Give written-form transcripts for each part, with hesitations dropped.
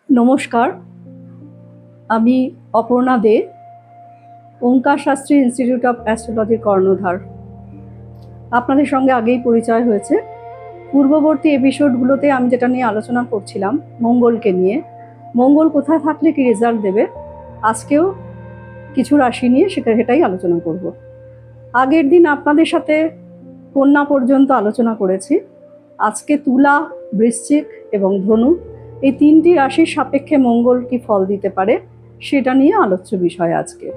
নমস্কার, আমি অপর্ণা দে, ওঙ্কার Shastri institute of অ্যাস্ট্রোলজির কর্ণধার। আপনাদের সঙ্গে আগেই পরিচয় হয়েছে। পূর্ববর্তী এপিসোডগুলোতে আমি যেটা নিয়ে আলোচনা করছিলাম মঙ্গলকে নিয়ে, মঙ্গল কোথায় থাকলে কি রেজাল্ট দেবে, আজকেও কিছু রাশি নিয়ে সেটাই আলোচনা করব। আগের দিন আপনাদের সাথে কন্যা পর্যন্ত আলোচনা করেছি। আজকে তুলা, বৃশ্চিক এবং ধনু, এই তিনটি রাশির সাপেক্ষে মঙ্গল কি ফল দিতে পারে সেটা নিয়ে আলোচ্য বিষয় আজকে।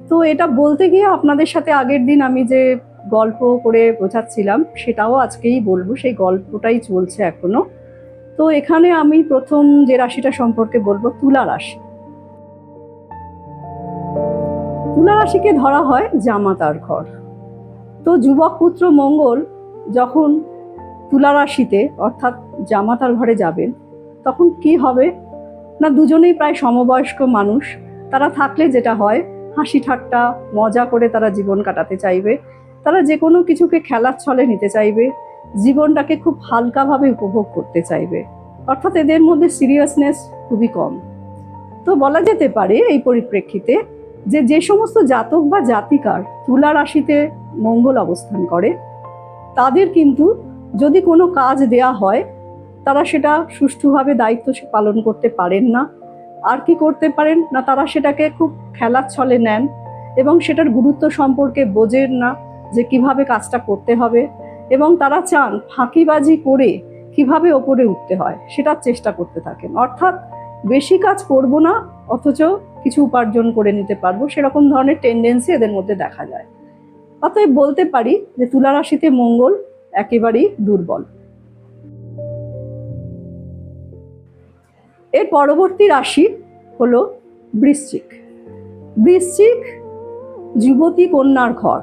তো এটা বলতে গিয়ে আপনাদের সাথে আগের দিন আমি যে গল্প করে বোঝাচ্ছিলাম সেটাও আজকেই বলবো, সেই গল্পটাই চলছে এখনো। তো এখানে আমি প্রথম যে রাশিটা সম্পর্কে বলবো তুলা রাশি। তুলা রাশিকে ধরা হয় জামাতার ঘর। তো যুবক পুত্র মঙ্গল যখন তুলা রাশিতে অর্থাৎ জামাতার ঘরে যাবেন তখন কি হবে না, দুজনেই প্রায় সমবয়স্ক মানুষ। তারা থাকলে যেটা হয়, হাসি ঠাট্টা মজা করে তারা জীবন কাটাতে চাইবে। তারা যে কোনো কিছুকে খেলার ছলে নিতে চাইবে, জীবনটাকে খুব হালকাভাবে উপভোগ করতে চাইবে। অর্থাৎ এদের মধ্যে সিরিয়াসনেস খুবই কম। তো বলা যেতে পারে এই পরিপ্রেক্ষিতে যে সমস্ত জাতক বা জাতিকার তুলা রাশিতে মঙ্গল অবস্থান করে তাদের কিন্তু যদি কোনো কাজ দেয়া হয় তারা সেটা সুষ্ঠুভাবে দায়িত্ব পালন করতে পারেন না। আর কি করতে পারেন না, তারা সেটাকে খুব খেলার ছলে নেন এবং সেটার গুরুত্ব সম্পর্কে বোঝেন না যে কিভাবে কাজটা করতে হবে, এবং তারা চান ফাঁকিবাজি করে কিভাবে ওপরে উঠতে হয় সেটার চেষ্টা করতে থাকেন। অর্থাৎ বেশি কাজ করব না অথচ কিছু উপার্জন করে নিতে পারবো, সেরকম ধরনের টেন্ডেন্সি এদের মধ্যে দেখা যায়। অতএব বলতে পারি যে তুলা রাশিতে মঙ্গল একেবারেই দুর্বল। এর পরবর্তী রাশি হলো বৃশ্চিক। বৃশ্চিক যুবতী কন্যার ঘর।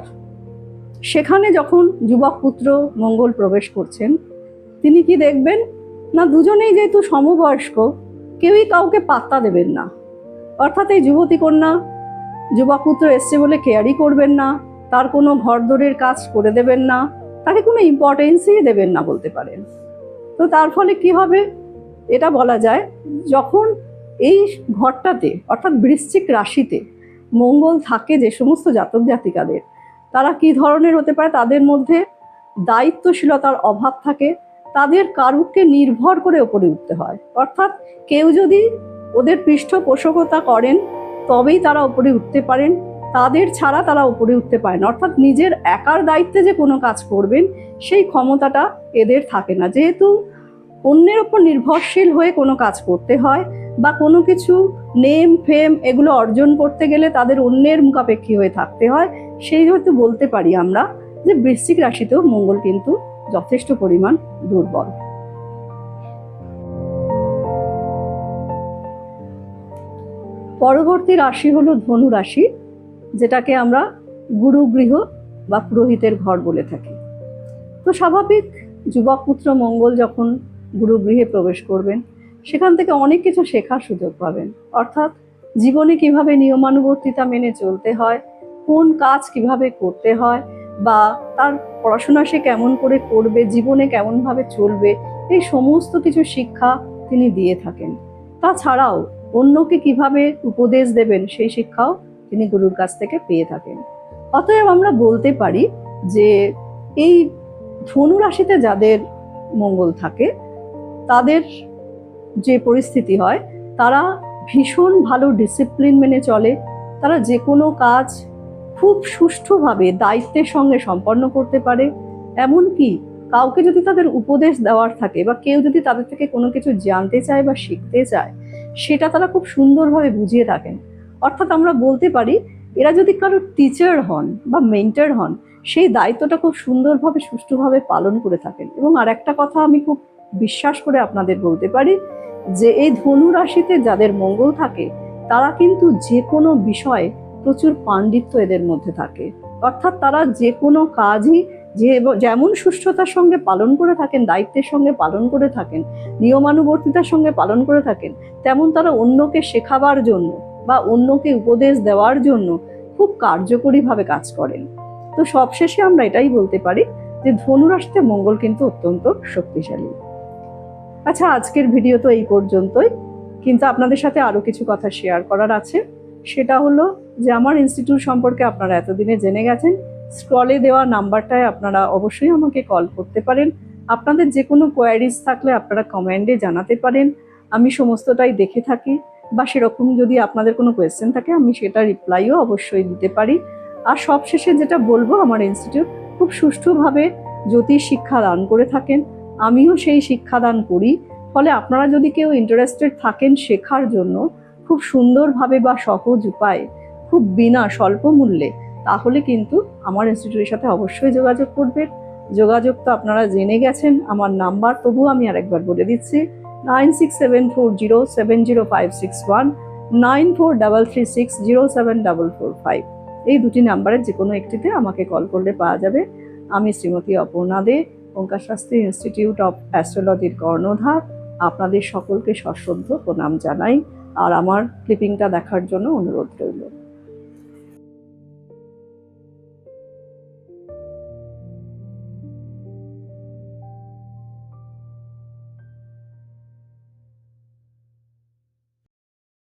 সেখানে যখন যুবক পুত্র মঙ্গল প্রবেশ করছেন তিনি কি দেখবেন না, দুজনেই যেহেতু সমবয়স্ক কেউই কাউকে পাত্তা দেবেন না। অর্থাৎ এই যুবতী কন্যা যুবক পুত্র এসছে বলে কেয়ারই করবেন না, তার কোনো ঘরদোরের কাজ করে দেবেন না, তাকে কোনো ইম্পর্টেন্সই দেবেন না বলতে পারেন। তো তার ফলে কি হবে, এটা বলা যায় যখন এই ঘরটাতে অর্থাৎ বৃশ্চিক রাশিতে মঙ্গল থাকে যে সমস্ত জাতক জাতিকাদের, তারা কি ধরনের হতে পারে, তাদের মধ্যে দায়িত্বশীলতার অভাব থাকে। তাদের কারুকে নির্ভর করে ওপরে উঠতে হয়। অর্থাৎ কেউ যদি ওদের পৃষ্ঠপোষকতা করেন তবেই তারা ওপরে উঠতে পারেন, তাদের ছাড়া তারা ওপরে উঠতে পারেন। অর্থাৎ নিজের একার দায়িত্বে যে কোনো কাজ করবেন সেই ক্ষমতাটা এদের থাকে না। যেহেতু অন্যের ওপর নির্ভরশীল হয়ে কোনো কাজ করতে হয় বা কোনো কিছু নেম ফেম এগুলো অর্জন করতে গেলে তাদের অন্যের মুখাপেক্ষী হয়ে থাকতে হয়, সেই হয়তো বলতে পারি আমরা যে বৃশ্চিক রাশিতেও মঙ্গল কিন্তু যথেষ্ট পরিমাণ দুর্বল। পরবর্তী রাশি হলো ধনু রাশি, যেটাকে আমরা গুরুগৃহ বা পুরোহিতের ঘর বলে থাকি। তো স্বাভাবিক, যুবক পুত্র মঙ্গল যখন গুরুগৃহে প্রবেশ করবেন সেখান থেকে অনেক কিছু শেখার সুযোগ পাবেন। অর্থাৎ জীবনে কিভাবে নিয়মানুবর্তিতা মেনে চলতে হয়, কোন কাজ কিভাবে করতে হয়, বা তার পড়াশোনা সে কেমন করে করবে, জীবনে কেমনভাবে চলবে, এই সমস্ত কিছু শিক্ষা তিনি দিয়ে থাকেন। তাছাড়াও অন্যকে কিভাবে উপদেশ দেবেন সেই শিক্ষাও তিনি গুরুর কাছ থেকে পেয়ে থাকেন। অতএব আমরা বলতে পারি যে এই ধনু রাশিতে যাদের মঙ্গল থাকে তাদের যে পরিস্থিতি হয়, তারা ভীষণ ভালো ডিসিপ্লিন মেনে চলে। তারা যে কোনো কাজ খুব সুষ্ঠুভাবে দায়িত্বের সঙ্গে সম্পন্ন করতে পারে। এমনকি কাউকে যদি তাদের উপদেশ দেওয়ার থাকে বা কেউ যদি তাদের থেকে কোনো কিছু জানতে চায় বা শিখতে চায় সেটা তারা খুব সুন্দরভাবে বুঝিয়ে থাকেন। অর্থাৎ আমরা বলতে পারি এরা যদি কারো টিচার হন বা মেন্টর হন সেই দায়িত্বটা খুব সুন্দরভাবে সুষ্ঠুভাবে পালন করে থাকেন। এবং আর একটা কথা আমি খুব বিশ্বাস করে আপনাদের বলতে পারি যে এই ধনু রাশিতে যাদের মঙ্গল থাকে তারা কিন্তু যে কোনো বিষয়ে প্রচুর পাণ্ডিত্য এদের মধ্যে থাকে। অর্থাৎ তারা যে কোনো কাজই যেমন সুষ্ঠুতার সঙ্গে পালন করে থাকেন, দায়িত্বের সঙ্গে পালন করে থাকেন, নিয়মানুবর্তিতার সঙ্গে পালন করে থাকেন, তেমন তারা অন্যকে শেখাবার জন্য বা অন্যকে উপদেশ দেওয়ার জন্য খুব কার্যকরীভাবে কাজ করেন। তো সবশেষে আমরা এটাই বলতে পারি যে ধনু রাশিতে মঙ্গল কিন্তু অত্যন্ত শক্তিশালী। আচ্ছা, আজকের ভিডিও তো এই পর্যন্তই। কিন্তু আপনাদের সাথে আরও কিছু কথা শেয়ার করার আছে। সেটা হলো যে আমার ইনস্টিটিউট সম্পর্কে আপনারা এতদিনে জেনে গেছেন। স্ক্রলে দেওয়া নাম্বারটায় আপনারা অবশ্যই আমাকে কল করতে পারেন। আপনাদের যে কোনো কোয়ারিজ থাকলে আপনারা কমেন্টে জানাতে পারেন, আমি সমস্তটাই দেখে থাকি। বা সেরকম যদি আপনাদের কোনো কোয়েশ্চেন থাকে আমি সেটা রিপ্লাইও অবশ্যই দিতে পারি। আর সবশেষে যেটা বলবো, আমার ইনস্টিটিউট খুব সুষ্ঠুভাবে জ্যোতিষ শিক্ষা দান করে থাকেন, আমিও সেই শিক্ষাদান করি। ফলে আপনারা যদি কেউ ইন্টারেস্টেড থাকেন শেখার জন্য খুব সুন্দরভাবে বা সহজ উপায়ে, খুব বিনা স্বল্প মূল্যে, তাহলে কিন্তু আমার ইনস্টিটিউটের সাথে অবশ্যই যোগাযোগ করবেন। যোগাযোগ তো আপনারা জেনে গেছেন, আমার নাম্বার তবুও আমি আরেকবার বলে দিচ্ছি, 9674070561, 9433607445। এই দুটি নাম্বারের যে কোনো একটিতে আমাকে কল করলে পাওয়া যাবে। আমি শ্রীমতী অপর্ণা দে, ওঙ্কার শাস্ত্রী ইনস্টিটিউট অফ অ্যাস্ট্রোলজির কর্ণধার, আপনাদের সকলকে সশ্রদ্ধ প্রণাম জানাই আর আমার ক্লিপিংটা দেখার জন্য অনুরোধ রইল।